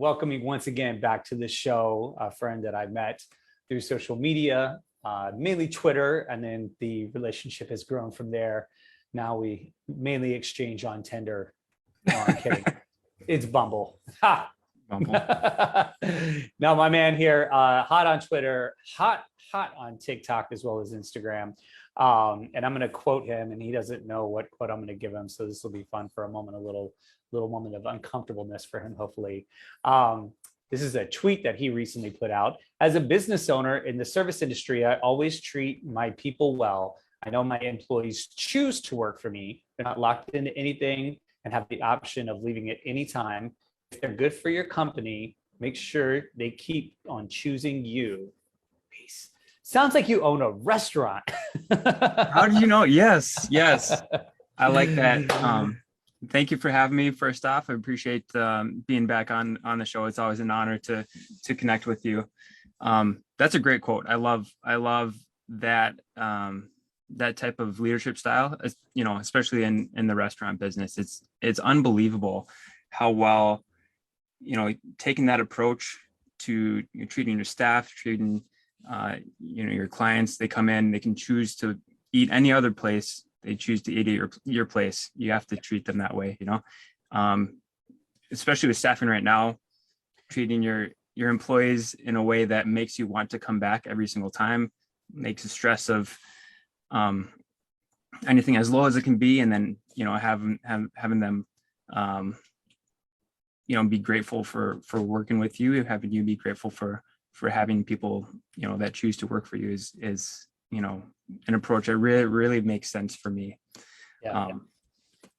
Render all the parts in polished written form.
welcoming once again back to the show a friend that I met through social media, mainly Twitter, and then the relationship has grown from there. Now we mainly exchange on Tinder. No, I'm kidding. It's Bumble. Ha! Bumble. Now, my man here, hot on Twitter, hot on TikTok as well as Instagram. And I'm going to quote him, and he doesn't know what quote I'm going to give him. So this will be fun for a moment, a little moment of uncomfortableness for him, hopefully. This is a tweet that he recently put out. As a business owner in the service industry, I always treat my people well. I know my employees choose to work for me. They're not locked into anything and have the option of leaving at any time. If they're good for your company, make sure they keep on choosing you. Peace. Sounds like you own a restaurant. How did you know? Yes. I like that. Thank you for having me. First off, I appreciate being back on the show. It's always an honor to connect with you. That's a great quote. I love that that type of leadership style. You know, especially in the restaurant business, it's unbelievable how well, you know, taking that approach to treating your staff, treating your clients. They come in, they can choose to eat any other place. They choose to eat at your place. You have to treat them that way, you know, especially with staffing right now, treating your employees in a way that makes you want to come back every single time, makes the stress of anything as low as it can be. And then, you know, having them, be grateful for working with you, having you be grateful for having people, you know, that choose to work for you is, you know, an approach that really makes sense for me. So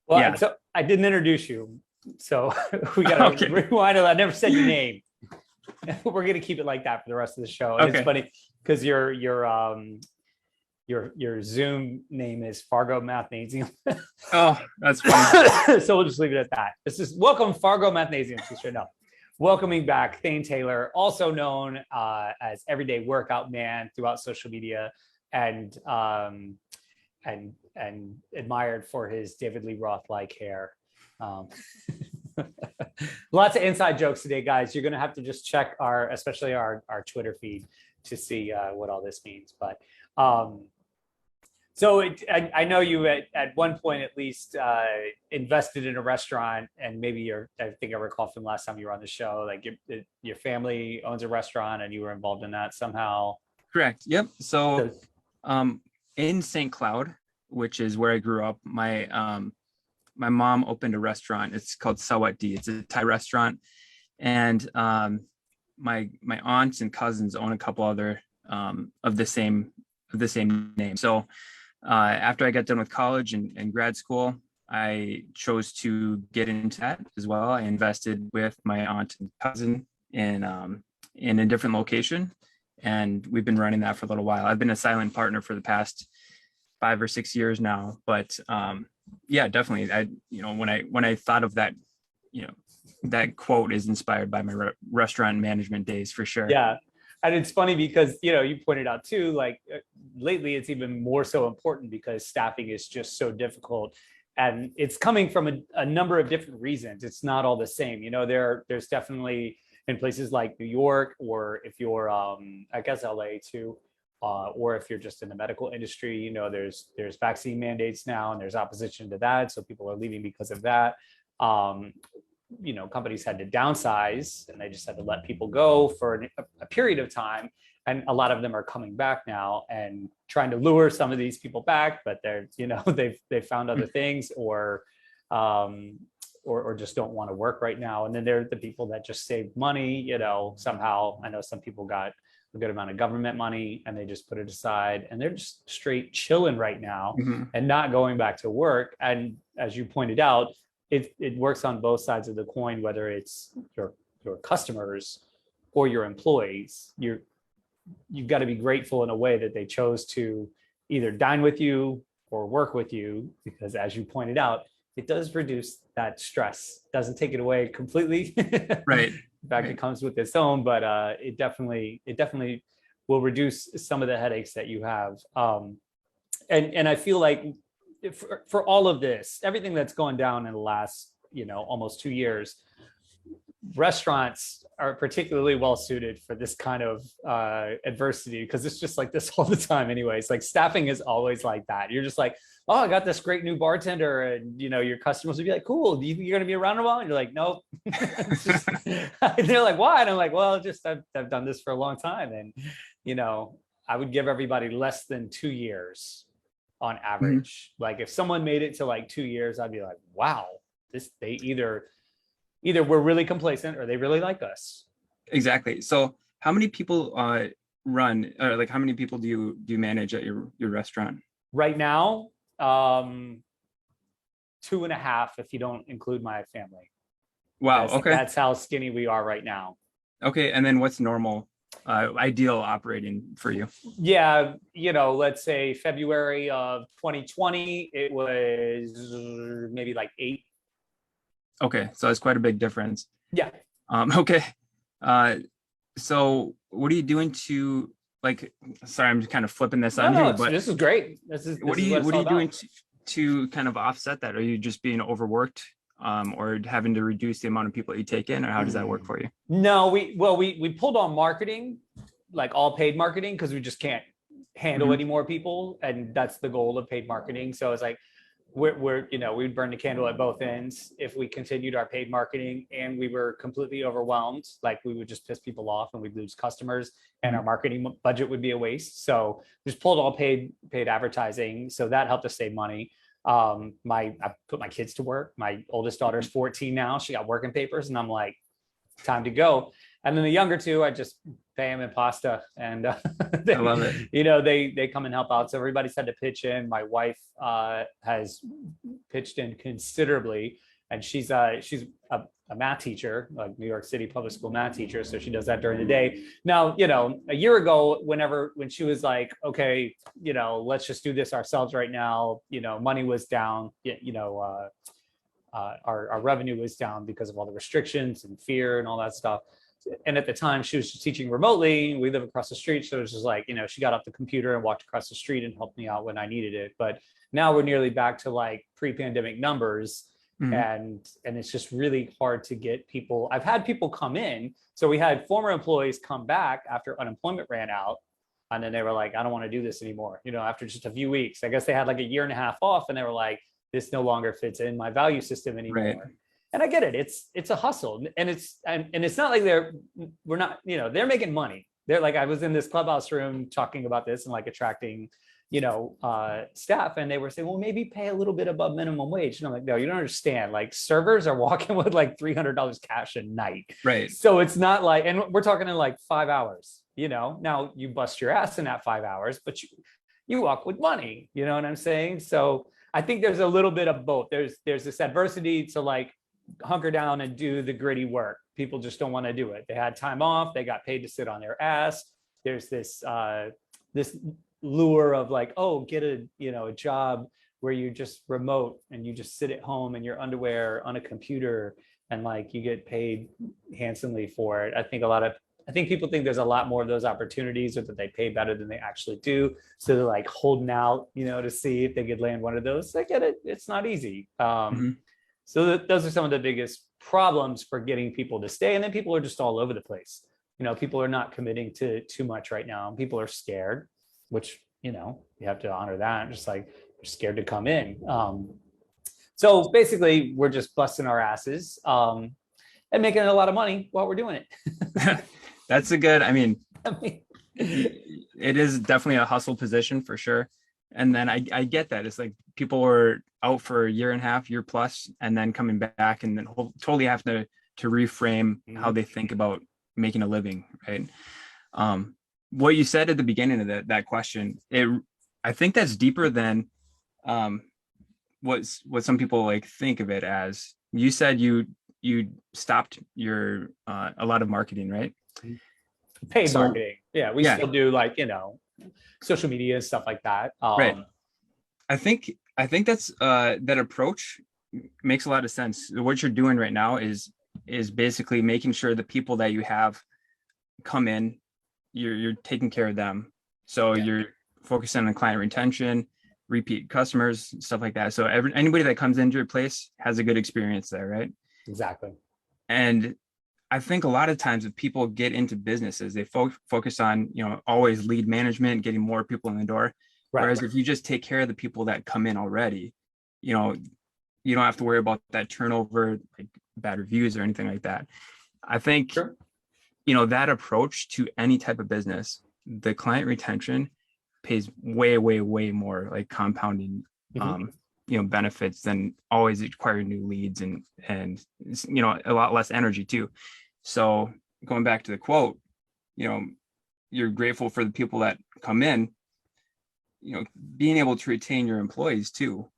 I didn't introduce you, so we got to rewind. I never said your name. We're going to keep it like that for the rest of the show. And it's funny because your Zoom name is Fargo Mathnasium. Oh, that's funny. So we'll just leave it at that. This is welcome Fargo Mathnasium. Welcoming back Thane Taylor, also known as Everyday Workout Man throughout social media, and admired for his David Lee Roth-like hair. Lots of inside jokes today, guys. You're going to have to just check especially our Twitter feed to see what all this means. But I know you at one point at least invested in a restaurant, and maybe I think I recall from last time you were on the show, like your family owns a restaurant and you were involved in that somehow. Correct. Yep. So in St. Cloud, which is where I grew up, my mom opened a restaurant. It's called DiE. It's a Thai restaurant, and my aunts and cousins own a couple other of the same name. So after I got done with college and grad school, I chose to get into that as well. I invested with my aunt and cousin in a different location, and we've been running that for a little while. I've been a silent partner for the past 5 or 6 years now, but definitely. When I thought of that, that quote is inspired by my restaurant management days for sure. Yeah. And it's funny because, you pointed out too, like lately it's even more so important because staffing is just so difficult, and it's coming from a number of different reasons. It's not all the same. There's definitely in places like New York, or if you're, I guess LA too, or if you're just in the medical industry, there's vaccine mandates now and there's opposition to that. So people are leaving because of that. Companies had to downsize and they just had to let people go for a period of time. And a lot of them are coming back now and trying to lure some of these people back, but they're, they've found other things or just don't want to work right now. And then there are the people that just save money, somehow. I know some people got a good amount of government money and they just put it aside and they're just straight chilling right now and not going back to work. And as you pointed out, it works on both sides of the coin, whether it's your customers or your employees. You've got to be grateful in a way that they chose to either dine with you or work with you, because as you pointed out, it does reduce that stress. Doesn't take it away completely. Right. In fact, it comes with its own, but it definitely will reduce some of the headaches that you have. And I feel like for all of this, everything that's gone down in the last, almost 2 years, restaurants are particularly well suited for this kind of adversity, because it's just like this all the time anyways. Like staffing is always like that. You're just like, oh, I got this great new bartender, and your customers would be like, cool, do you think you're going to be around a while? And you're like, nope. Just, they're like, why? And I'm like, well, just I've done this for a long time. And I would give everybody less than 2 years on average. Like if someone made it to like 2 years, I'd be like, wow, they either we're really complacent or they really like us. Exactly. So how many people run, or like how many people do you manage at your restaurant? Right now, 2.5 if you don't include my family. Wow. Okay. That's how skinny we are right now. Okay. And then what's normal, ideal operating for you? Yeah. Let's say February of 2020, it was maybe like 8. Okay. So it's quite a big difference. Yeah. Okay. So what are you doing to, like, sorry, I'm just kind of flipping this on here, but this is great. What are you doing to kind of offset that? Are you just being overworked, or having to reduce the amount of people you take in, or how does that work for you? No, we pulled on marketing, like all paid marketing, because we just can't handle any more people, and that's the goal of paid marketing. So it's like we'd burn the candle at both ends if we continued our paid marketing and we were completely overwhelmed. Like we would just piss people off and we'd lose customers, and our marketing budget would be a waste. So just pulled all paid advertising. So that helped us save money. I put my kids to work. My oldest daughter's 14 now. She got working papers, and I'm like, time to go. And then the younger two, I just pay them in pasta, and I love it. They come and help out. So everybody's had to pitch in. My wife has pitched in considerably, and she's a math teacher, like New York City public school math teacher. So she does that during the day. Now, a year ago, when she was like, okay, let's just do this ourselves right now. Money was down. Our revenue was down because of all the restrictions and fear and all that stuff. And at the time, she was just teaching remotely. We live across the street, so it was just like, she got off the computer and walked across the street and helped me out when I needed it. But now we're nearly back to like pre-pandemic numbers, and it's just really hard to get people. I've had people come in. So we had former employees come back after unemployment ran out, and then they were like, I don't want to do this anymore. After just a few weeks, I guess they had like a year and a half off, and they were like, this no longer fits in my value system anymore. Right. And I get it. It's a hustle, and it's not like they're making money. They're like, I was in this clubhouse room talking about this and like attracting, staff, and they were saying, well, maybe pay a little bit above minimum wage. And I'm like, no, you don't understand. Like servers are walking with like $300 cash a night. Right. So it's not like, and we're talking in like 5 hours, now you bust your ass in that 5 hours, but you walk with money, you know what I'm saying? So I think there's a little bit of both. There's this adversity to like hunker down and do the gritty work. People just don't want to do it. They had time off. They got paid to sit on their ass. There's this lure of like, oh, get a job where you're just remote and you just sit at home in your underwear on a computer and like you get paid handsomely for it. I think people think there's a lot more of those opportunities, or that they pay better than they actually do. So they're like holding out, to see if they could land one of those. I get it. It's not easy. So those are some of the biggest problems for getting people to stay. And then people are just all over the place. People are not committing to too much right now. People are scared, which, you have to honor that. Just like they're scared to come in. So basically we're just busting our asses and making a lot of money while we're doing it. That's a good, it is definitely a hustle position for sure. And then I get that. It's like people were out for a year and a half, year plus, and then coming back and then totally have to reframe how they think about making a living, right? What you said at the beginning of that question, I think that's deeper than what some people like think of it as. You said you stopped your a lot of marketing, right? Paid marketing. Yeah, we still do like, social media and stuff like that. Right. I think that's that approach makes a lot of sense. What you're doing right now is basically making sure the people that you have come in, you're taking care of them. So you're focusing on client retention, repeat customers, stuff like that. So anybody that comes into your place has a good experience there, right? Exactly. And I think a lot of times if people get into businesses, they focus on, always lead management, getting more people in the door. Right. Whereas if you just take care of the people that come in already, you don't have to worry about that turnover, like bad reviews or anything like that. I think, Sure. That approach to any type of business, the client retention pays way, way, way more, like compounding, benefits than always acquiring new leads and a lot less energy too. So going back to the quote, you're grateful for the people that come in, being able to retain your employees too.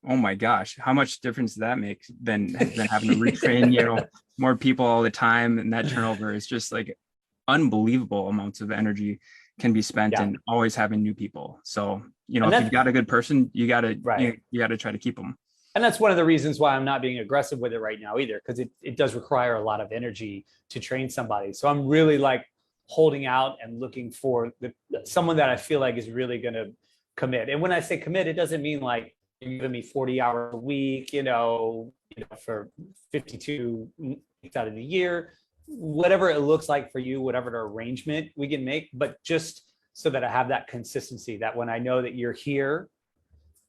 Oh my gosh, how much difference does that make than having to retrain, more people all the time? And that turnover is just like unbelievable amounts of energy can be spent in always having new people. So, if you've got a good person, you got to try to keep them. And that's one of the reasons why I'm not being aggressive with it right now either, because it does require a lot of energy to train somebody. So I'm really like holding out and looking for someone that I feel like is really going to commit. And when I say commit, it doesn't mean like you're giving me 40 hours a week, for 52 weeks out of the year, whatever it looks like for you, whatever the arrangement we can make, but just so that I have that consistency, that when I know that you're here,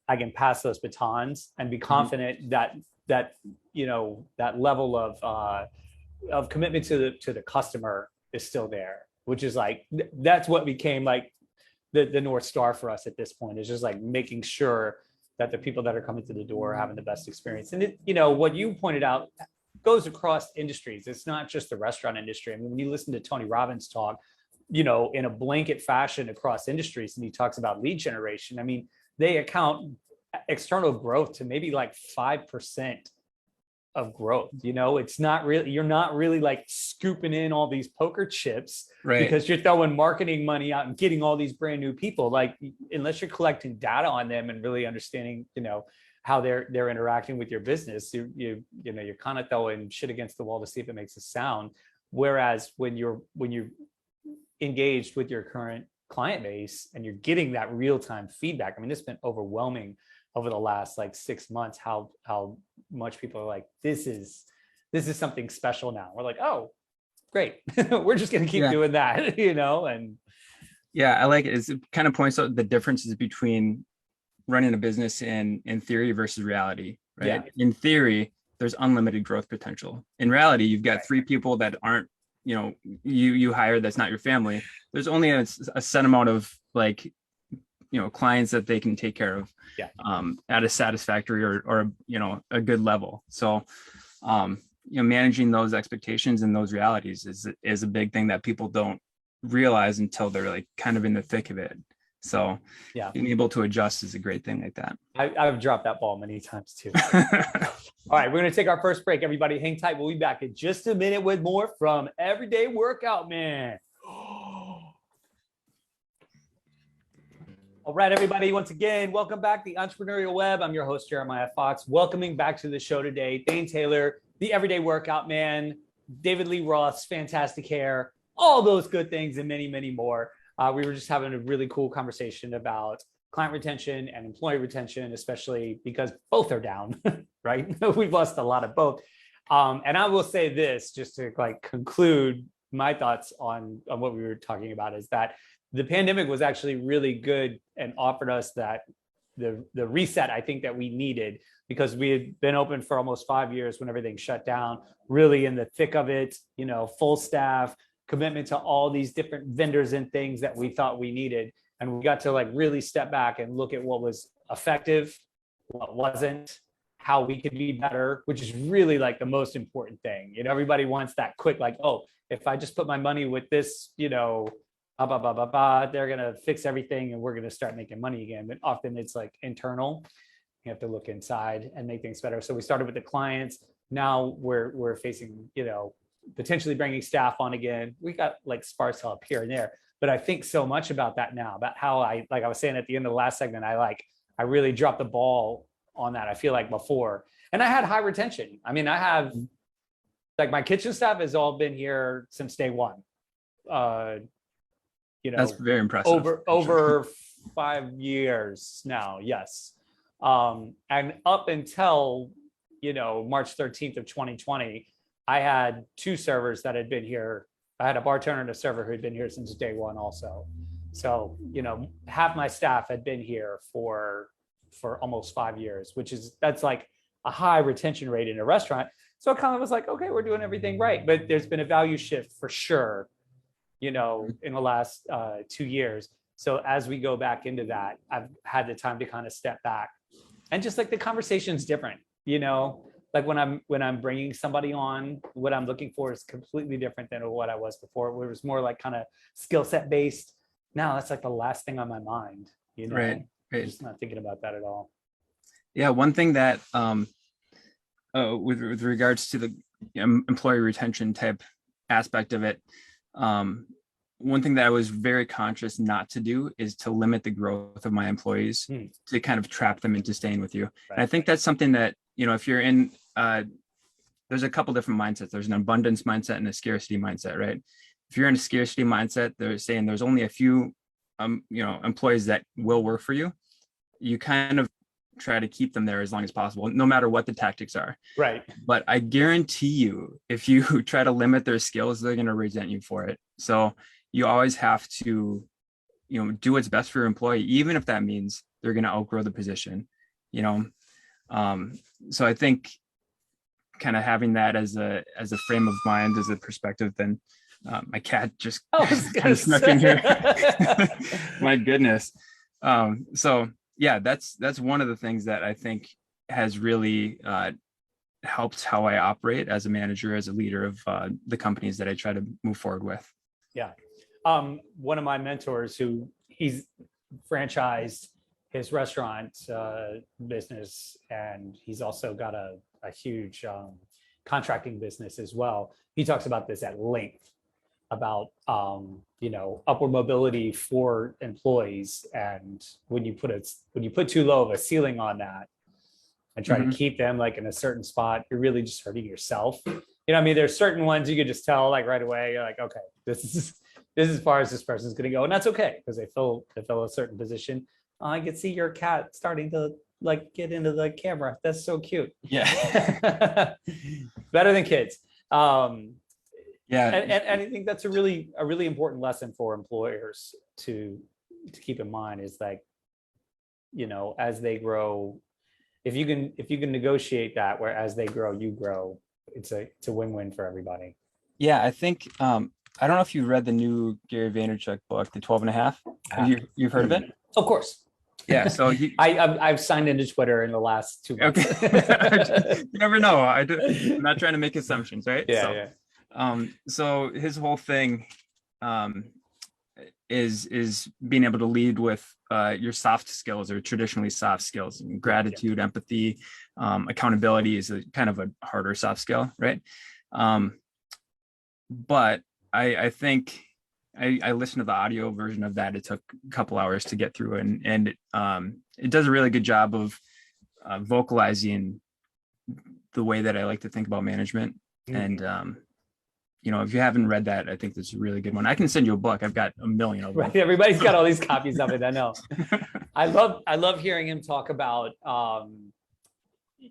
I can pass those batons and be confident that that level of commitment to the customer is still there, which is like, that's what became like the North Star for us at this point, is just like making sure that the people that are coming to the door are having the best experience. And what you pointed out goes across industries. It's not just the restaurant industry. I mean, when you listen to Tony Robbins talk, in a blanket fashion across industries, and he talks about lead generation, I mean, they account external growth to maybe like 5% of growth. It's not really, you're not really like scooping in all these poker chips, right? Because you're throwing marketing money out and getting all these brand new people. Like, unless you're collecting data on them and really understanding, how they're interacting with your business, you're kind of throwing shit against the wall to see if it makes a sound. Whereas when you're engaged with your current client base and you're getting that real-time feedback, I mean, it's been overwhelming over the last like 6 months, how much people are like, this is something special now. We're like, oh, great. We're just going to keep doing that, and I like it. It kind of points out the differences between running a business in theory versus reality, right? Yeah. In theory, there's unlimited growth potential. In reality, you've got 3 people that aren't, you hired, that's not your family. There's only a set amount of like, clients that they can take care of at a satisfactory or a good level. So, managing those expectations and those realities is a big thing that people don't realize until they're like kind of in the thick of it. So being able to adjust is a great thing like that. I've dropped that ball many times too. All right, we're going to take our first break. Everybody hang tight. We'll be back in just a minute with more from Everyday Workout Man. All right, everybody, once again, welcome back to the Entrepreneurial Web. I'm your host, Jeremiah Fox. Welcoming back to the show today, Thane Taylor, the Everyday Workout Man, David Lee Roth's fantastic hair, all those good things and many, many more. We were just having a really cool conversation about client retention and employee retention, especially because both are down, right? We've lost a lot of both. And I will say this, just to like conclude my thoughts on what we were talking about, is that the pandemic was actually really good and offered us that the reset I think that we needed, because we had been open for almost 5 years when everything shut down, really in the thick of it, full staff, commitment to all these different vendors and things that we thought we needed. And we got to like really step back and look at what was effective, what wasn't, how we could be better, which is really like the most important thing. Everybody wants that quick, like, oh, if I just put my money with this, they're going to fix everything and we're going to start making money again. But often it's like internal. You have to look inside and make things better. So we started with the clients. Now we're facing, potentially bringing staff on again. We got like sparse help here and there, but I think so much about that now, about how I was saying at the end of the last segment, I really dropped the ball on that. I feel like before, and I had high retention. I mean, I have like my kitchen staff has all been here since day one. That's very impressive. Over 5 years now. Yes. And up until, March 13th of 2020, I had two servers that had been here. I had a bartender and a server who had been here since day one also. So, you know, half my staff had been here for almost 5 years, that's like a high retention rate in a restaurant. So it kind of was like, okay, we're doing everything right. But there's been a value shift for sure, you know, in the last 2 years. So as we go back into that, I've had the time to kind of step back, and just like the conversation's different, you know, like when I'm bringing somebody on, what I'm looking for is completely different than what I was before, where it was more like kind of skill set based. Now that's like the last thing on my mind, you know, Right. Just not thinking about that at all. Yeah. One thing that, with regards to the employee retention type aspect of it, one thing that I was very conscious not to do is to limit the growth of my employees, to kind of trap them into staying with you. Right. And I think that's something that, you know, if you're in, there's a couple different mindsets. There's an abundance mindset and a scarcity mindset, right? If you're in a scarcity mindset, they're saying there's only a few, you know, employees that will work for you. You kind of try to keep them there as long as possible, no matter what the tactics are. Right. But I guarantee you, if you try to limit their skills, they're going to resent you for it. So you always have to, you know, do what's best for your employee, even if that means they're going to outgrow the position, you know? So I think kind of having that as a frame of mind, as a perspective, then my cat just kind of snuck in here. My goodness. So yeah, that's one of the things that I think has really helped how I operate as a manager, as a leader of the companies that I try to move forward with. Yeah. One of my mentors, he's franchised his restaurant business, and he's also got a huge contracting business as well. He talks about this at length, about you know, upward mobility for employees, and when you put too low of a ceiling on that and try to keep them like in a certain spot, you're really just hurting yourself. You know, I mean, there's certain ones you could just tell like right away, you're like, okay, this is as far as this person's going to go, and that's okay because they fill a certain position. I can see your cat starting to like get into the camera. That's so cute. Yeah. Better than kids. Yeah. And I think that's a really important lesson for employers to keep in mind, is like, you know, as they grow, if you can negotiate that, where as they grow, you grow, it's a win-win for everybody. Yeah. I think, I don't know if you read the new Gary Vaynerchuk book, The 12 and a Half. You've heard of it? Of course. Yeah. So I've signed into Twitter in the last 2 months. Okay. You never know. I'm not trying to make assumptions, right? Yeah. So his whole thing is being able to lead with your soft skills, or traditionally soft skills, and gratitude, empathy, accountability is a kind of a harder soft skill, right? But I think I listened to the audio version of that. It took a couple hours to get through, and it does a really good job of vocalizing the way that I like to think about management. And you know, if you haven't read that, I think that's a really good one. I can send you a book. I've got a million of them. Right. Everybody's got all these copies of it. I know. I love hearing him talk about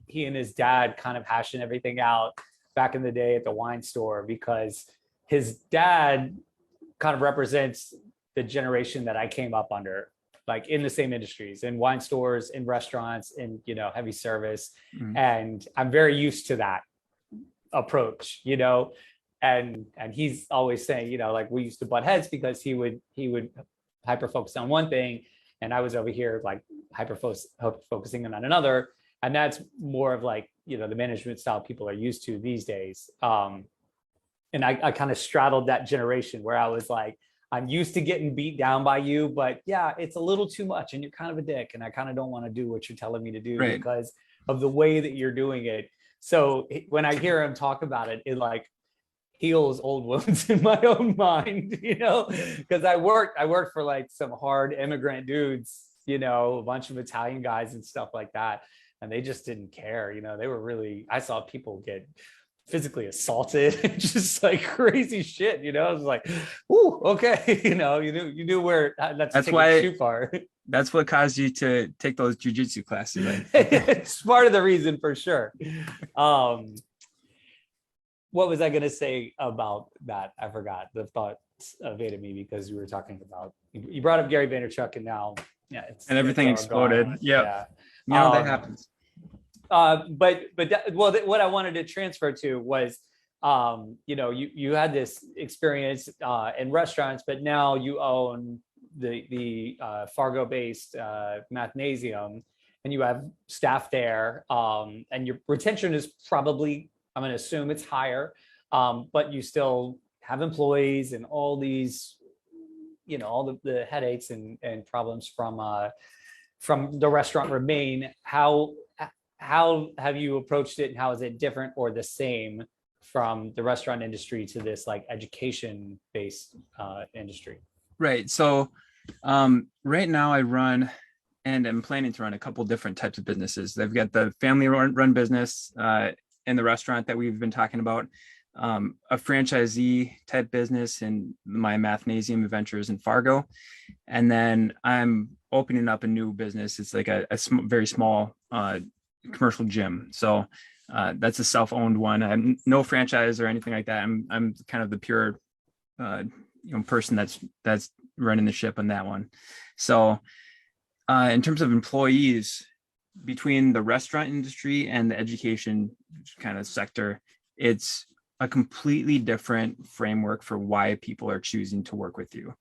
he and his dad kind of hashing everything out back in the day at the wine store, because his dad kind of represents the generation that I came up under, like in the same industries, in wine stores, in restaurants, in, you know, heavy service. And I'm very used to that approach, you know, and he's always saying, you know, like we used to butt heads because he would hyper focus on one thing, and I was over here like focusing on another. And that's more of like, you know, the management style people are used to these days. And I kind of straddled that generation where I was like, I'm used to getting beat down by you, but yeah, it's a little too much and you're kind of a dick, and I kind of don't want to do what you're telling me to do because of the way that you're doing it. So when I hear him talk about it, it like heals old wounds in my own mind, you know, because I worked for like some hard immigrant dudes, you know, a bunch of Italian guys and stuff like that. And they just didn't care, you know, they were really, I saw people get physically assaulted, just like crazy shit, you know. I was like, ooh, okay, you know, you knew where that's why too far. That's what caused you to take those jujitsu classes, right? It's part of the reason for sure. what was I going to say about that? I forgot. The thought evaded me because you were talking about, you brought up Gary Vaynerchuk, and now, yeah, And everything it's all exploded. gone. Yeah. Yeah. You know, that happens. What I wanted to transfer to was, you had this experience in restaurants, but now you own the Fargo-based Mathnasium, and you have staff there, and your retention is probably, I'm going to assume it's higher, but you still have employees and all these, all the headaches and problems from the restaurant remain. How have you approached it, and how is it different or the same from the restaurant industry to this like education based industry? Right. So right now I run, and I'm planning to run, a couple different types of businesses. They've got the family run business in the restaurant that we've been talking about, a franchisee type business in my Mathnasium ventures in Fargo. And then I'm opening up a new business. It's like a very small commercial gym. So that's a self-owned one. I'm no franchise or anything like that. I'm kind of the pure person that's running the ship on that one. So in terms of employees, between the restaurant industry and the education kind of sector, it's a completely different framework for why people are choosing to work with you.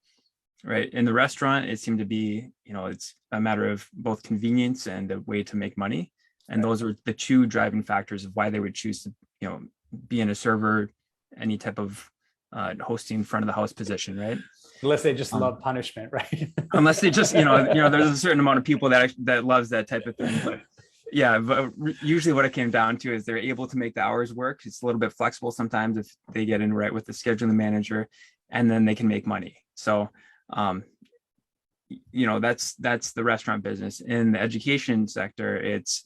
Right. In the restaurant, it seemed to be, it's a matter of both convenience and a way to make money. And those are the two driving factors of why they would choose to, be in a server, any type of hosting front of the house position, right? Unless they just love punishment, right? Unless they just, there's a certain amount of people that loves that type of thing. But yeah, but usually what it came down to is they're able to make the hours work. It's a little bit flexible sometimes if they get in right with the scheduling manager, and then they can make money. So, that's the restaurant business. In the education sector, it's,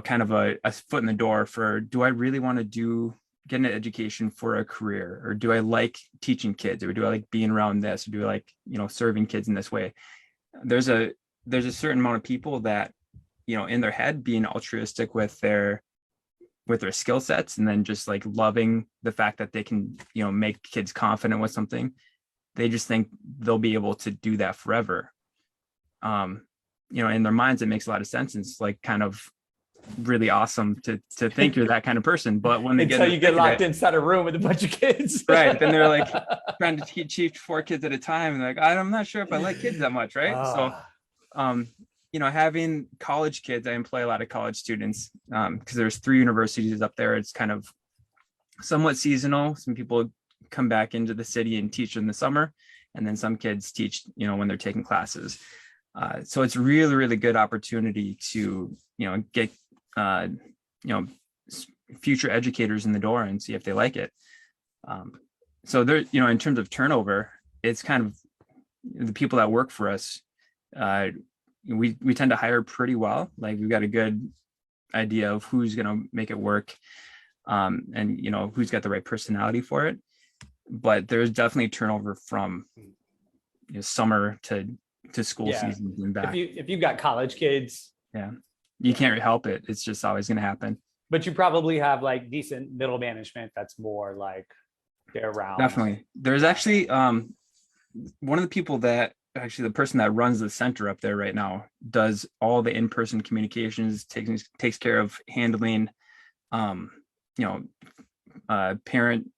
kind of a foot in the door for, do I really want to get an education for a career, or do I like teaching kids, or do I like being around this, or do I like, serving kids in this way? There's a certain amount of people that, in their head, being altruistic with their skill sets, and then just like loving the fact that they can, make kids confident with something. They just think they'll be able to do that forever. In their minds, it makes a lot of sense. And it's like kind of really awesome to think you're that kind of person. But when they get locked inside a room with a bunch of kids, right? Then they're like trying to teach 4 kids at a time, and like, I'm not sure if I like kids that much, right? So, having college kids, I employ a lot of college students because there's 3 universities up there. It's kind of somewhat seasonal. Some people come back into the city and teach in the summer, and then some kids teach, when they're taking classes. So it's really, really good opportunity to, get, future educators in the door and see if they like it. So there, in terms of turnover, it's kind of the people that work for us. We tend to hire pretty well. Like, we've got a good idea of who's going to make it work, and who's got the right personality for it. But there's definitely turnover from summer to school season and back. If you've got college kids, you can't help it. It's just always going to happen. But you probably have like decent middle management that's more like they're around. Definitely. There's actually one of the people that the person that runs the center up there right now does all the in-person communications, takes care of handling parent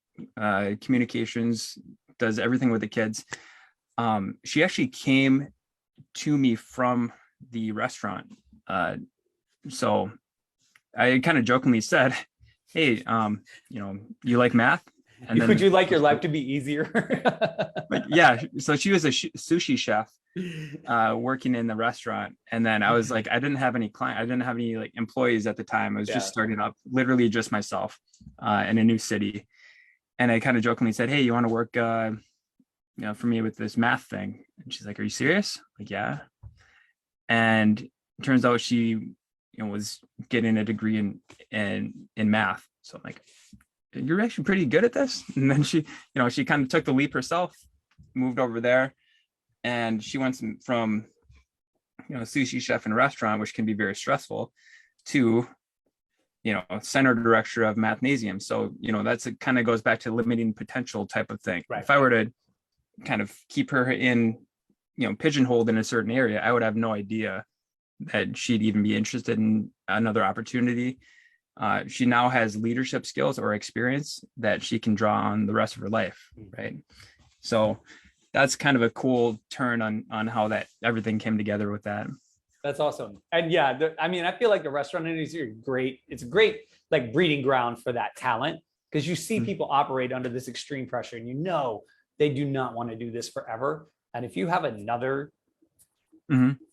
communications, does everything with the kids. She actually came to me from the restaurant. So I kind of jokingly said, hey, you like math? And then, would you like your life to be easier? Yeah. So she was a sushi chef working in the restaurant. And then I was like, I didn't have any like employees at the time. I was just starting up, literally just myself in a new city. And I kind of jokingly said, hey, you want to work, for me with this math thing? And she's like, are you serious? Like, yeah. And it turns out she, was getting a degree in math. So I'm like, you're actually pretty good at this. And then she kind of took the leap herself, moved over there, and she went from, sushi chef in a restaurant, which can be very stressful, to center director of Mathnasium. So, that's kind of goes back to limiting potential type of thing. Right. If I were to kind of keep her in, pigeonholed in a certain area, I would have no idea that she'd even be interested in another opportunity. She now has leadership skills or experience that she can draw on the rest of her life. Right. So that's kind of a cool turn on how that everything came together with that. That's awesome. And yeah, I feel like the restaurant industry is great. It's a great like breeding ground for that talent, because you see people operate under this extreme pressure and they do not want to do this forever. And if you have another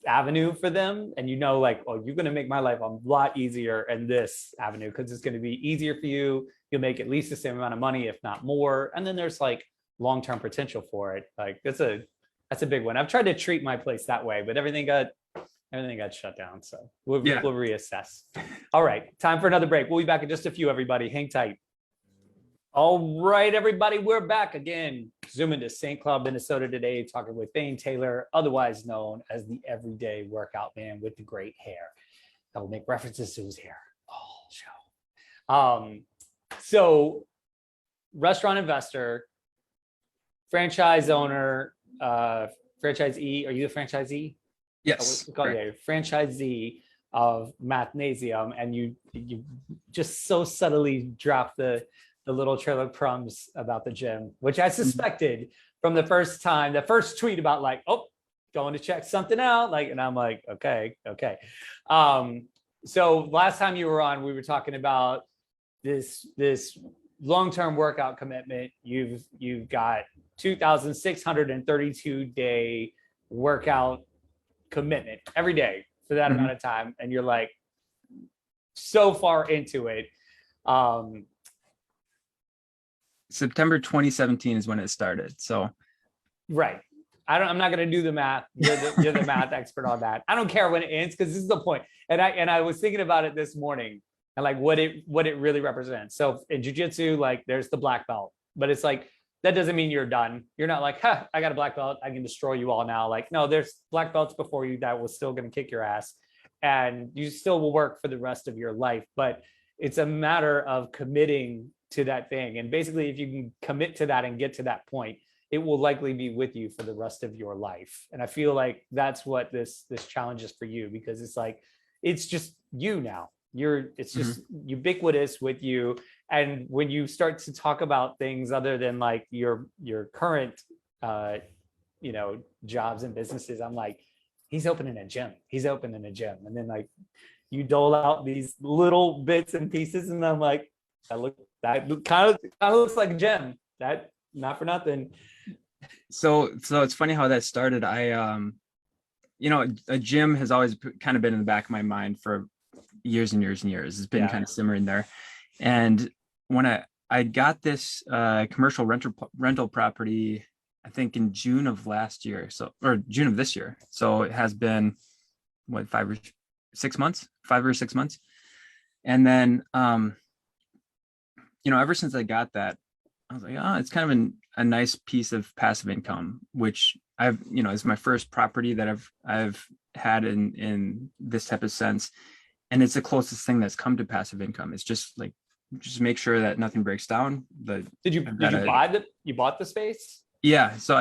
avenue for them and like, oh, you're going to make my life a lot easier in this avenue because it's going to be easier for you. You'll make at least the same amount of money, if not more. And then there's like long-term potential for it. Like that's a big one. I've tried to treat my place that way, but everything got shut down. So we'll reassess. All right. Time for another break. We'll be back in just a few, everybody. Hang tight. All right, everybody. We're back again. Zooming to St. Cloud, Minnesota today, talking with Thane Taylor, otherwise known as the everyday workout man with the great hair. I will make references to his hair all show. So restaurant investor, franchise owner, franchisee. Are you a franchisee? Yes. Franchisee of Mathnasium, and you just so subtly dropped the little trail of crumbs about the gym, which I suspected from the first tweet about like, oh, going to check something out. Like, and I'm like, okay. So last time you were on, we were talking about this long-term workout commitment. You've got 2,632 day workout commitment every day for that amount of time. And you're like so far into it. September 2017 is when it started. So, right. I'm not going to do the math. You're the math expert on that. I don't care when it ends, because this is the point. And I was thinking about it this morning and like what it really represents. So in jiu-jitsu, like there's the black belt, but it's like, that doesn't mean you're done. You're not like, I got a black belt, I can destroy you all now. Like, no, there's black belts before you that was still going to kick your ass, and you still will work for the rest of your life. But it's a matter of committing to that thing. And basically, if you can commit to that and get to that point, it will likely be with you for the rest of your life. And I feel like that's what this challenge is for you, because it's like, it's just you now. It's just ubiquitous with you. And when you start to talk about things other than like your current jobs and businesses, I'm like, he's opening a gym. And then like you dole out these little bits and pieces, and I'm like, that kind of looks like a gym. That, not for nothing. So it's funny how that started. I a gym has always kind of been in the back of my mind for years and years and years. It's been kind of simmering there. And when I got this commercial rental property, I think in June of last year, or June of this year. So it has been 5 or 6 months. And then ever since I got that, I was like, it's kind of a nice piece of passive income, which it's my first property that I've had in this type of sense. And it's the closest thing that's come to passive income. It's just make sure that nothing breaks down. Did you bought the space? Yeah. So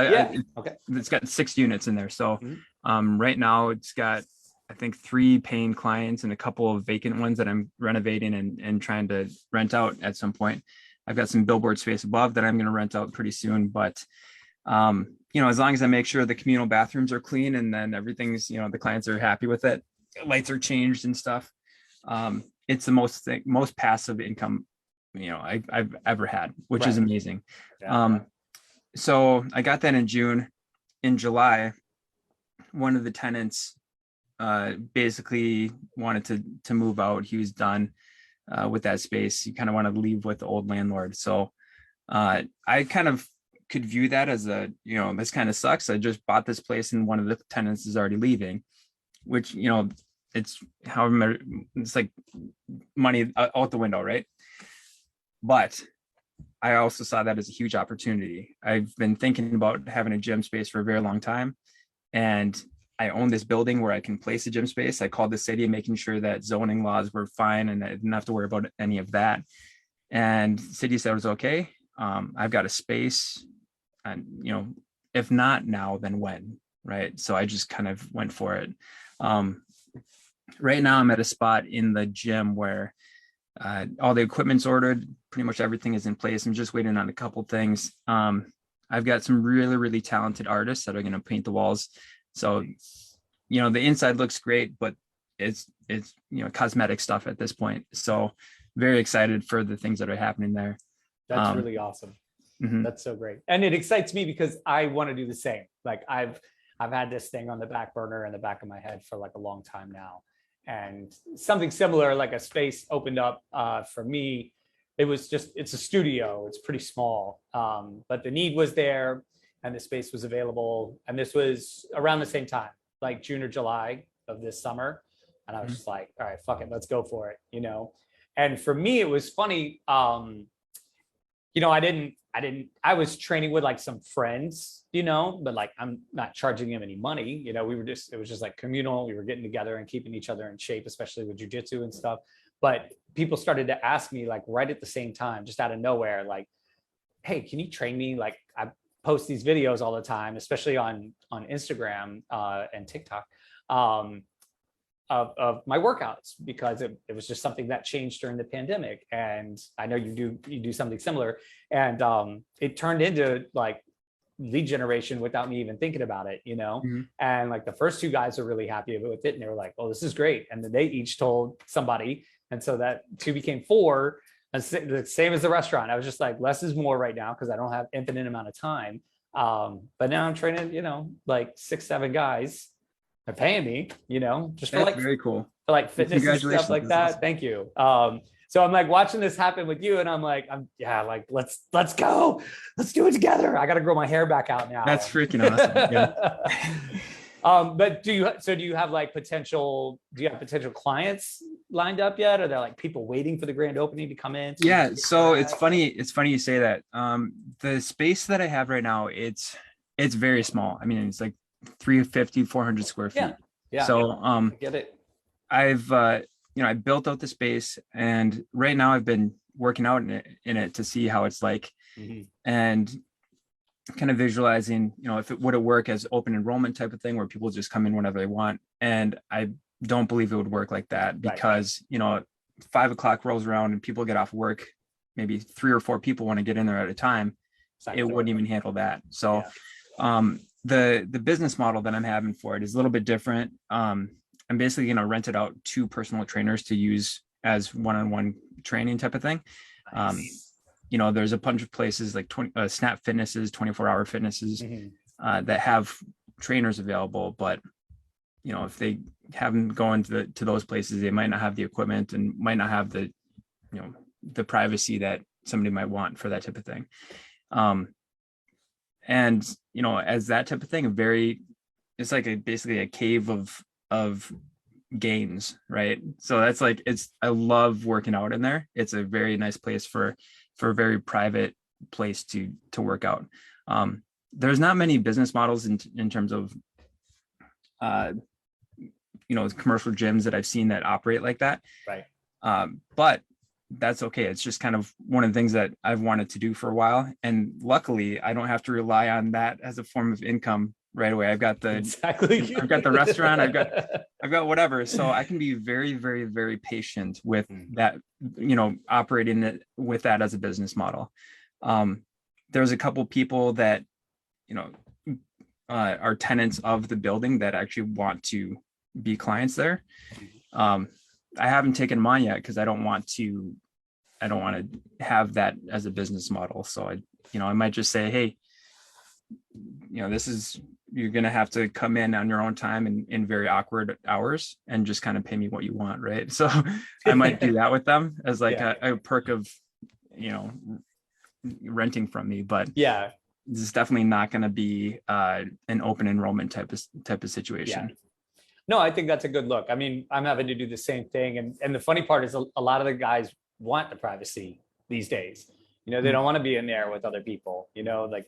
okay. It's got 6 units in there. So right now it's got, I think, 3 paying clients and a couple of vacant ones that I'm renovating and trying to rent out at some point. I've got some billboard space above that I'm going to rent out pretty soon. But, as long as I make sure the communal bathrooms are clean and then everything's, the clients are happy with it, lights are changed and stuff. It's the most passive income, I've ever had, which is amazing. Yeah. So I got that in June. In July, one of the tenants basically wanted to move out. He was done with that space. He kind of wanted to leave with the old landlord. So I kind of could view that as this kind of sucks. I just bought this place and one of the tenants is already leaving, which, it's like money out the window, right? But I also saw that as a huge opportunity. I've been thinking about having a gym space for a very long time. And I own this building where I can place a gym space. I called the city, making sure that zoning laws were fine and I didn't have to worry about any of that. And the city said it was okay. I've got a space, and if not now, then when, right? So I just kind of went for it. Right now I'm at a spot in the gym where all the equipment's ordered, pretty much everything is in place. I'm just waiting on a couple things. I've got some really, really talented artists that are going to paint the walls. So, the inside looks great, but it's cosmetic stuff at this point. So very excited for the things that are happening there. That's really awesome. Mm-hmm. That's so great. And it excites me because I want to do the same. Like I've had this thing on the back burner in the back of my head for like a long time now. And something similar, like a space opened up for me. It's a studio. It's pretty small, but the need was there and the space was available. And this was around the same time, like June or July of this summer. And I was just like, all right, fuck it, let's go for it, And for me, it was funny. I was training with like some friends, but like, I'm not charging them any money. It was just like communal. We were getting together and keeping each other in shape, especially with jujitsu and stuff. But people started to ask me like right at the same time, just out of nowhere, like, hey, can you train me? Like I post these videos all the time, especially on Instagram and TikTok of my workouts, because it was just something that changed during the pandemic. And I know you do something similar. And it turned into like lead generation without me even thinking about it, Mm-hmm. And like the first two guys were really happy with it. And they were like, oh, this is great. And then they each told somebody. And so that 2 became 4, the same as the restaurant. I was just like, less is more right now because I don't have infinite amount of time. But now I'm training, like 6, 7 guys. They're paying me, just for That's like very cool. For like fitness and stuff like that. Awesome. Thank you. So I'm like watching this happen with you, and I'm like, let's go, let's do it together. I got to grow my hair back out now. That's freaking awesome. Yeah. But do you have like potential clients lined up yet? Are there like people waiting for the grand opening to come in? Yeah. So it's funny you say that. The space that I have right now, it's very small. I mean, it's like 350, 400 square feet. Yeah. So I get it. I've I built out the space, and right now I've been working out in it to see how it's like, and kind of visualizing, if it would work as open enrollment type of thing where people just come in whenever they want. And I don't believe it would work like that because, 5 o'clock rolls around and people get off work, maybe 3 or 4 people want to get in there at a time. Exactly. It wouldn't even handle that. So, the business model that I'm having for it is a little bit different. I'm basically going to rent it out to personal trainers to use as one-on-one training type of thing. Nice. There's a bunch of places like Snap Fitnesses, 24-hour fitnesses that have trainers available, but if they haven't gone to those places, they might not have the equipment and might not have the the privacy that somebody might want for that type of thing. And as that type of thing, it's like basically a cave of gains, right? So that's like, I love working out in there. It's a very nice place for a very private place to work out. There's not many business models in terms of commercial gyms that I've seen that operate like that. Right. But that's okay. It's just kind of one of the things that I've wanted to do for a while. And luckily I don't have to rely on that as a form of income right away. I've got the restaurant, I've got whatever. So I can be very, very, very patient with that, operating it with that as a business model. There's a couple people that, are tenants of the building that actually want to be clients there. I haven't taken them on yet because I don't want to have that as a business model. So I might just say, hey, you're going to have to come in on your own time in very awkward hours and just kind of pay me what you want. Right. So I might do that with them as like a perk of, renting from me, but this is definitely not going to be an open enrollment type of situation. Yeah. No, I think that's a good look. I mean, I'm having to do the same thing. And the funny part is a lot of the guys want the privacy these days. You know, they don't want to be in there with other people, you know, like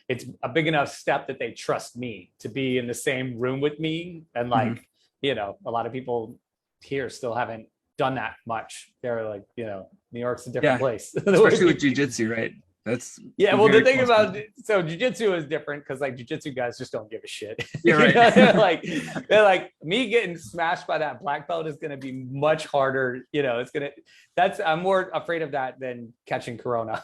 it's a big enough step that they trust me to be in the same room with me. And like, you know, a lot of people here still haven't done that much. They're like, you know, New York's a different place. Especially with jujitsu, right? That's well, the thing about jujitsu is different because like jujitsu guys just don't give a shit. Yeah, right. they're like me getting smashed by that black belt is going to be much harder. You know, I'm more afraid of that than catching corona.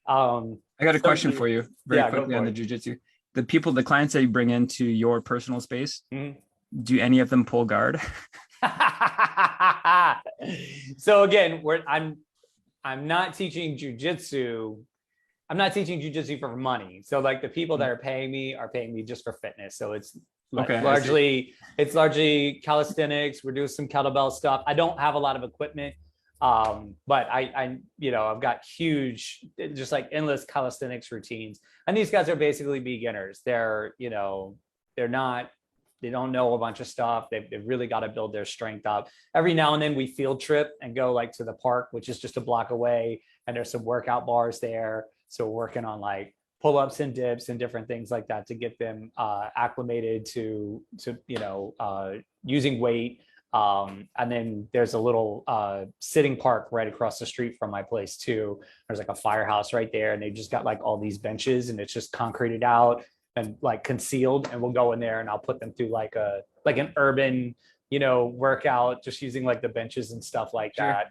I got a question for you very quickly on the jujitsu. The clients that you bring into your personal space, do any of them pull guard? So again, I'm not teaching jujitsu. I'm not teaching jujitsu for money. So like the people that are paying me just for fitness. So it's largely calisthenics. We're doing some kettlebell stuff. I don't have a lot of equipment. But I, you know, I've got huge, just like endless calisthenics routines. And these guys are basically beginners. They're, you know, they don't know a bunch of stuff. They've really got to build their strength up. Every now and then we field trip and go like to the park, which is just a block away. And there's some workout bars there. So we're working on like pull-ups and dips and different things like that to get them acclimated to, you know, using weight. And then there's a little sitting park right across the street from my place too. There's like a firehouse right there, and they just got like all these benches, and it's just concreted out and like concealed. And we'll go in there and I'll put them through like an urban, you know, workout, just using like the benches and stuff like that.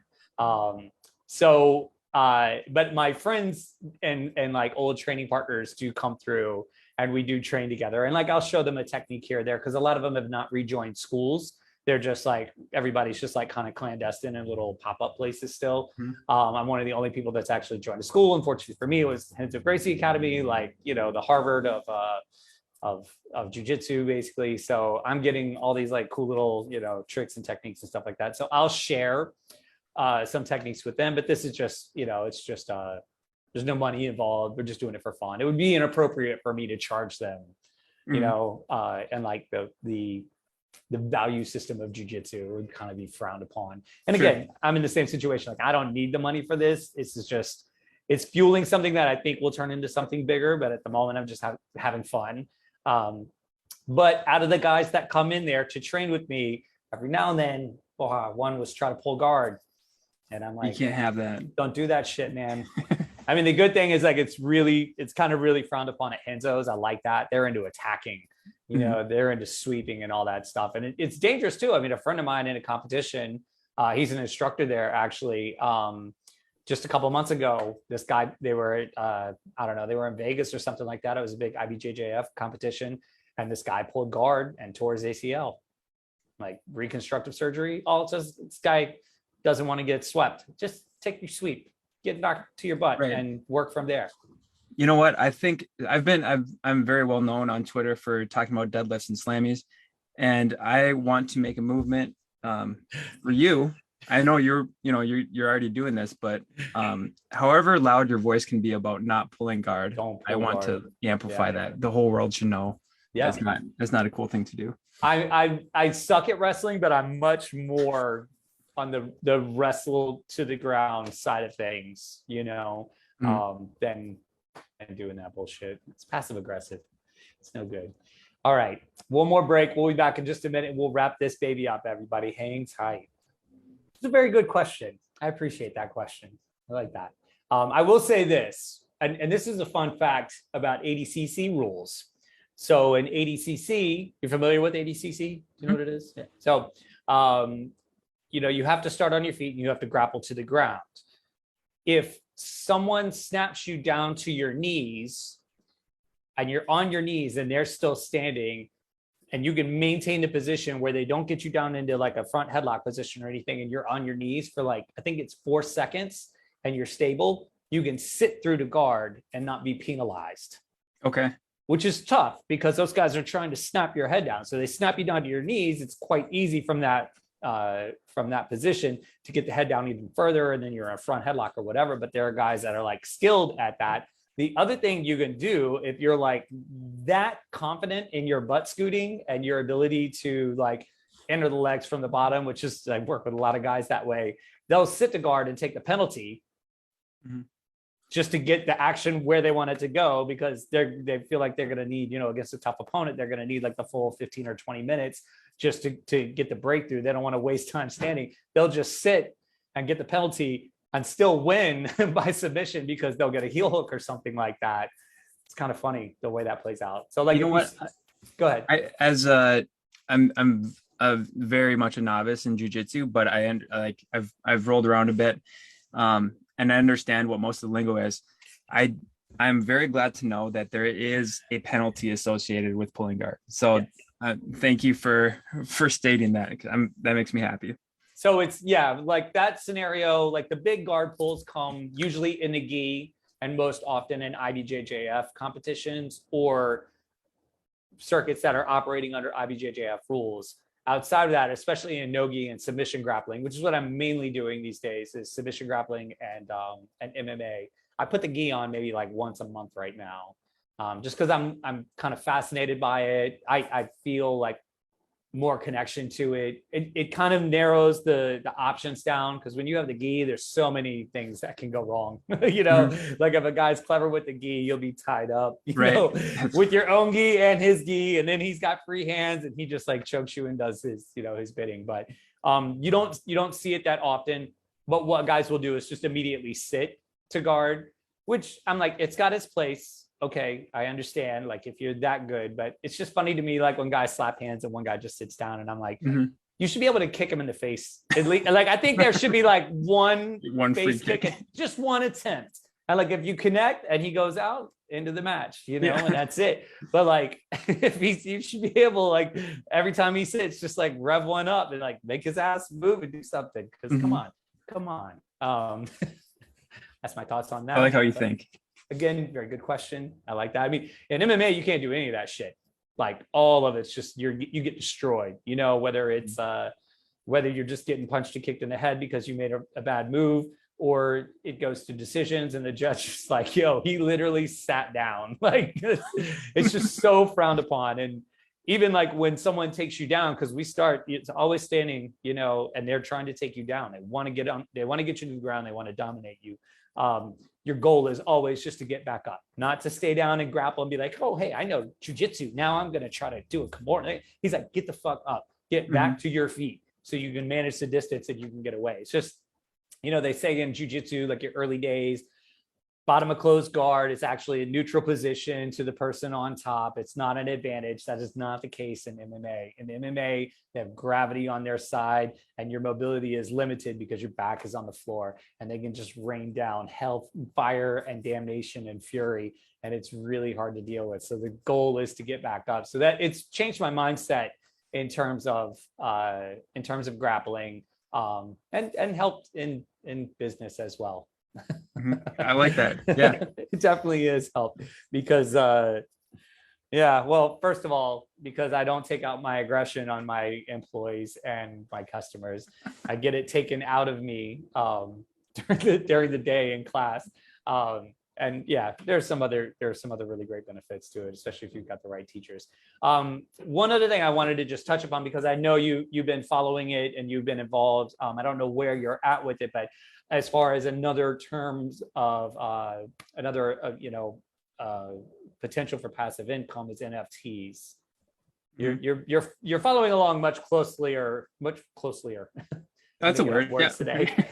But my friends and like old training partners do come through, and we do train together. And like I'll show them a technique here or there, because a lot of them have not rejoined schools. They're just like, everybody's just like kind of clandestine in little pop-up places still. I'm one of the only people that's actually joined a school. Unfortunately for me, it was Henzo Gracie Academy, like, you know, the Harvard of jujitsu basically. So I'm getting all these like cool little, you know, tricks and techniques and stuff like that. So I'll share some techniques with them, but this is just, you know, it's just, there's no money involved. We're just doing it for fun. It would be inappropriate for me to charge them, you know, and like the value system of jujitsu would kind of be frowned upon. And again, I'm in the same situation. Like I don't need the money for this. It's fueling something that I think will turn into something bigger. But at the moment, I'm just having fun. But out of the guys that come in there to train with me, every now and then, one was try to pull guard. And I'm like, you can't have that. Don't do that shit, man. I mean, the good thing is like, it's kind of really frowned upon at Henzo's. I like that. They're into attacking, you know, they're into sweeping and all that stuff. And it's dangerous too. I mean, a friend of mine in a competition, he's an instructor there actually. Just a couple of months ago, this guy, they were, I don't know, they were in Vegas or something like that. It was a big IBJJF competition. And this guy pulled guard and tore his ACL, like reconstructive surgery. All it's just, this guy doesn't want to get swept. Just take your sweep, get knocked to your butt and work from there. You know what? I think I'm very well known on Twitter for talking about deadlifts and SLaMMys, and I want to make a movement for you. I know you're already doing this, but however loud your voice can be about not pulling guard, I want to amplify that. The whole world should know. Yeah, that's not a cool thing to do. I suck at wrestling, but I'm much more on the wrestle to the ground side of things, you know, than doing that bullshit. It's passive aggressive. It's no good. All right, one more break. We'll be back in just a minute. We'll wrap this baby up, everybody. Hang tight. It's a very good question. I appreciate that question. I like that. I will say this, and this is a fun fact about ADCC rules. So in ADCC, you're familiar with ADCC? Do you know what it is? Yeah. So, you know, you have to start on your feet and you have to grapple to the ground. If someone snaps you down to your knees and you're on your knees and they're still standing, and you can maintain the position where they don't get you down into like a front headlock position or anything, and you're on your knees for like, I think it's 4 seconds, and you're stable, you can sit through the guard and not be penalized. Okay. Which is tough because those guys are trying to snap your head down. So they snap you down to your knees. It's quite easy from that position to get the head down even further, and then you're in a front headlock or whatever. But there are guys that are like skilled at that. The other thing you can do, if you're like that confident in your butt scooting and your ability to like enter the legs from the bottom, which is, I work with a lot of guys that way, they'll sit to guard and take the penalty. just to get the action where they want it to go, because they feel like they're going to need, against a tough opponent, they're going to need like the full 15 or 20 minutes just to get the breakthrough. They don't want to waste time standing. They'll just sit and get the penalty and still win by submission because they'll get a heel hook or something like that. It's kind of funny the way that plays out. So like, go ahead. I'm very much a novice in jiu-jitsu, but I've rolled around a bit, and I understand what most of the lingo is. I'm very glad to know that there is a penalty associated with pulling guard. So thank you for stating that. That makes me happy. So it's, like that scenario, like the big guard pulls come usually in the gi and most often in IBJJF competitions or circuits that are operating under IBJJF rules. Outside of that, especially in no-gi and submission grappling, which is what I'm mainly doing these days, is submission grappling and MMA. I put the gi on maybe like once a month right now, just because I'm kind of fascinated by it. I feel like more connection to it. It kind of narrows the options down, because when you have the gi, there's so many things that can go wrong. Like if a guy's clever with the gi, you'll be tied up, with your own gi and his gi, and then he's got free hands and he just like chokes you and does his his bidding. But you don't see it that often. But what guys will do is just immediately sit to guard, which I'm like, it's got its place. Okay, I understand, like if you're that good, but it's just funny to me, like when guys slap hands and one guy just sits down, and I'm like, you should be able to kick him in the face at least. Like I think there should be like one face kick, just one attempt, and like if you connect and he goes out into the match, and that's it. But like if you should be able, like every time he sits, just like rev one up and like make his ass move and do something, because come on. That's my thoughts on that. I like how you think. Again, very good question. I like that. I mean, in MMA, you can't do any of that shit. Like all of it's just you get destroyed. Whether it's whether you're just getting punched and kicked in the head because you made a bad move, or it goes to decisions and the judge is like, yo, he literally sat down. Like it's just so frowned upon. And even like when someone takes you down, because it's always standing, and they're trying to take you down. They want to get you to the ground. They want to dominate you. Your goal is always just to get back up, not to stay down and grapple and be like, oh, hey, I know jujitsu. Now I'm going to try to do a kimura. He's like, get the fuck up, get back to your feet so you can manage the distance and you can get away. It's just, they say in jujitsu, like your early days, bottom of closed guard is actually a neutral position to the person on top. It's not an advantage. That is not the case in MMA. In MMA, they have gravity on their side and your mobility is limited because your back is on the floor, and they can just rain down hell, fire, and damnation and fury. And it's really hard to deal with. So the goal is to get back up. So that it's changed my mindset in terms of grappling, and helped in business as well. I like that. Yeah, it definitely is help because well, first of all, because I don't take out my aggression on my employees and my customers. I get it taken out of me during the day in class. And yeah, there are some other really great benefits to it, especially if you've got the right teachers. One other thing I wanted to just touch upon, because I know you've been following it and you've been involved. I don't know where you're at with it, but as far as another terms of potential for passive income is NFTs. You're following along much closelier. That's a word. Yeah. Today.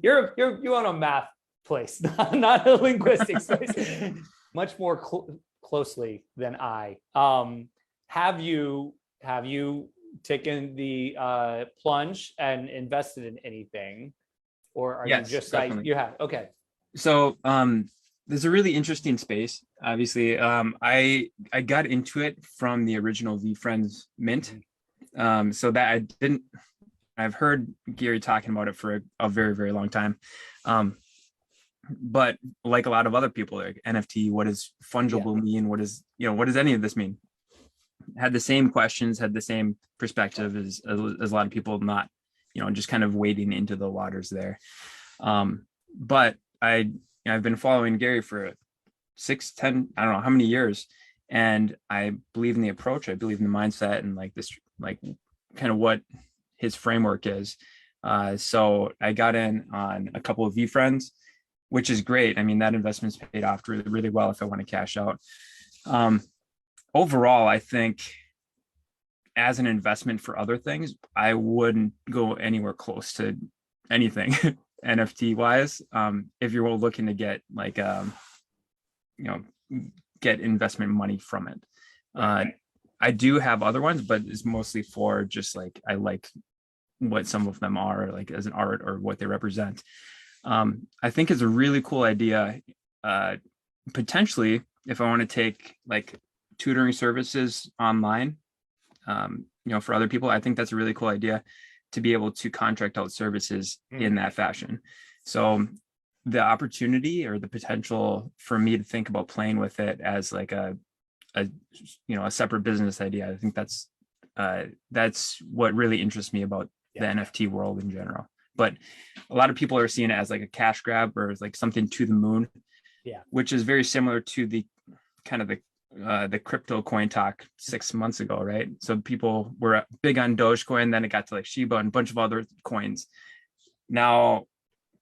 You're on a math place, not a linguistics place, much more closely than I. Have you taken the plunge and invested in anything? Or are you just definitely. Like, you have? Okay. So there's a really interesting space. Obviously, I got into it from the original VFriends Mint. So that I've heard Gary talking about it for a very, very long time. But like a lot of other people, like NFT, what does fungible mean? What does any of this mean? Had the same questions, had the same perspective as a lot of people, not, just kind of wading into the waters there. But I've been following Gary for 6, 10, I don't know how many years. And I believe in the approach. I believe in the mindset and like this, like kind of what his framework is. So I got in on a couple of VFriends, which is great. I mean, that investment's paid off really, really well if I want to cash out. Overall, I think as an investment for other things, I wouldn't go anywhere close to anything NFT wise. If you're looking to get like, get investment money from it. I do have other ones, but it's mostly for just like, I like what some of them are like as an art or what they represent. I think it's a really cool idea. Potentially, if I want to take like tutoring services online, for other people, I think that's a really cool idea to be able to contract out services in that fashion. So the opportunity or the potential for me to think about playing with it as like a separate business idea, I think that's what really interests me about the NFT world in general. But a lot of people are seeing it as like a cash grab or as like something to the moon, which is very similar to the kind of the crypto coin talk 6 months ago, right? So people were big on Dogecoin, then it got to like Shiba and a bunch of other coins. Now,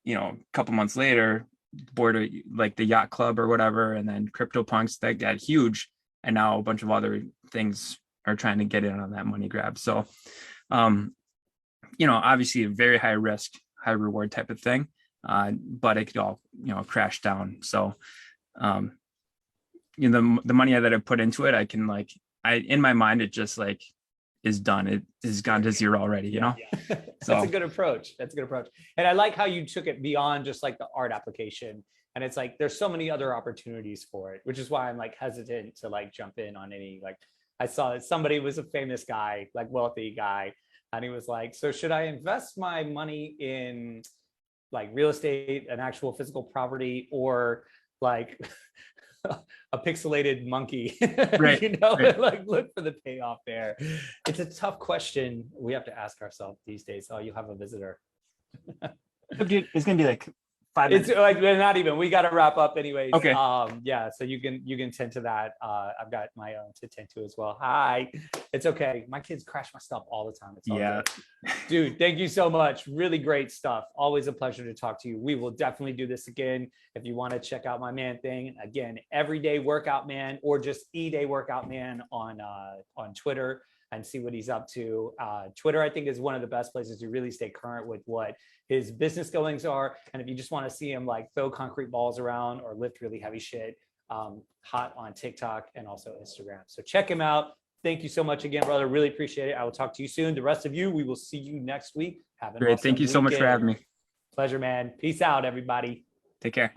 a couple months later, board of like the Yacht Club or whatever, and then CryptoPunks that got huge, and now a bunch of other things are trying to get in on that money grab. So, obviously a very high risk, high reward type of thing, but it could all crash down. So, the money that I put into it, I can in my mind, it just like is done. It is gone to zero already, So That's a good approach. And I like how you took it beyond just like the art application. And it's like, there's so many other opportunities for it, which is why I'm like hesitant to like jump in on any, like I saw somebody was a famous guy, like wealthy guy. And he was like, so should I invest my money in like real estate, an actual physical property, or like a pixelated monkey, right. like look for the payoff there. It's a tough question we have to ask ourselves these days. Oh, you have a visitor. It's gonna be like 5 minutes. It's like not even. We got to wrap up anyways. Okay. So you can tend to that. I've got my own to tend to as well. Hi. It's okay. My kids crash my stuff all the time. It's all good. Dude, thank you so much. Really great stuff. Always a pleasure to talk to you. We will definitely do this again. If you want to check out my man thing, again, Everyday Workout Man, or just E-Day Workout Man on Twitter, and see what he's up to. Twitter, I think, is one of the best places to really stay current with what his business goings are. And if you just want to see him like throw concrete balls around or lift really heavy shit, hot on TikTok and also Instagram. So check him out. Thank you so much again, brother. Really appreciate it. I will talk to you soon. The rest of you, we will see you next week. Have an Great. awesome Thank you so much for having me. Pleasure, man. Peace out, everybody. Take care.